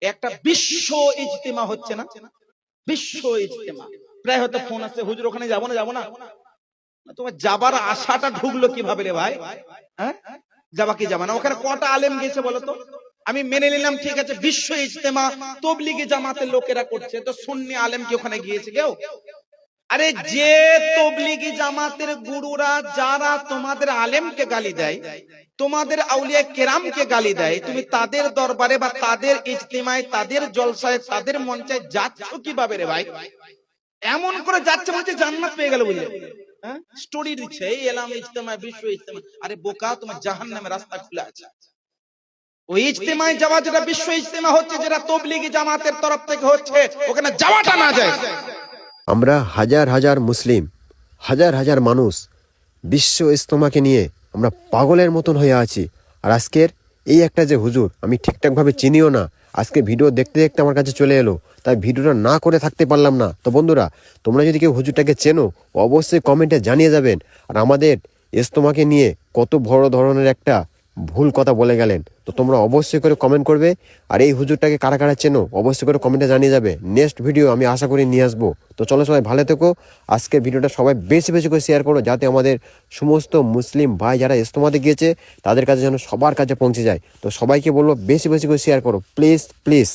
একটা বিশ্ব ইজতেমা হচ্ছে না, বিশ্ব ইজতেমা। প্রায় হয়তো ফোন আসছে, হুজুর ওখানে যাবো না যাবো না। তোমার যাবার আশাটা ঢুকলো কিভাবে রে ভাই? হ্যাঁ, যাবা কি যাবা না? ওখানে কটা আলেম গেছে বলো তো? আমি মেনে নিলাম ঠিক আছে বিশ্ব ইজতেমা তবলিগি জামাতের লোকেরা করছে, তো সুন্নি আলেম কি ওখানে গিয়েছে কেউ? আরে যে তবলিগি জামাতের গুরুরা যারা তোমাদের আলেমকে গালি দেয়, তোমাদের আউলিয়া কেরামকে গালি দেয়, তুমি তাদের দরবারে বা তাদের ইজতিমায়, তাদের জলসায়, তাদের মঞ্চায় যাচ্ছ কিভাবে রে ভাই? এমন করে যাচ্ছে বলছে জান্নাত পেয়ে গেল বুঝলে। হ্যাঁ, স্টোরি দিচ্ছে এই এলাম ইজতেমায়, বিশ্ব ইজতেমা। আরে বোকা, তোমার জাহান্নামের রাস্তা খুলে আছে। ওই ইজতেমায় যাওয়া, যেটা বিশ্ব ইজতেমা হচ্ছে, যেটা তবলিগি জামাতের তরফ থেকে হচ্ছে, ওখানে যাওয়াটা না যায়। আমরা হাজার হাজার মুসলিম, হাজার হাজার মানুষ বিশ্ব ইজতেমাকে নিয়ে আমরা পাগলের মতন হয়ে আছি। আর আজকের এই একটা যে হুজুর আমি ঠিকঠাকভাবে চিনিও না, আজকে ভিডিও দেখতে দেখতে আমার কাছে চলে এলো, তাই ভিডিওটা না করে থাকতে পারলাম না। তো বন্ধুরা, তোমরা যদি কেউ হুজুরটাকে চেনো অবশ্যই কমেন্টে জানিয়ে যাবেন। আর আমাদের ইজতেমাকে নিয়ে কত বড় ধরনের একটা ভুল কথা বলে গেলেন, তো তোমরা অবশ্যই করে কমেন্ট করবে। আর এই হুজুরটাকে কারা কারা চেনো অবশ্যই করে কমেন্টে জানিয়ে যাবে। নেক্সট ভিডিও আমি আশা করি নিয়ে আসবো। তো চলো সবাই ভালো থেকো। আজকের ভিডিওটা সবাই বেশি বেশি করে শেয়ার করো, যাতে আমাদের সমস্ত মুসলিম ভাই যারা ইজতেমাতে গিয়েছে তাদের কাছে যেন সবার কাছে পৌঁছে যায়। তো সবাইকে বলবো বেশি বেশি করে শেয়ার করো, প্লিজ প্লিজ।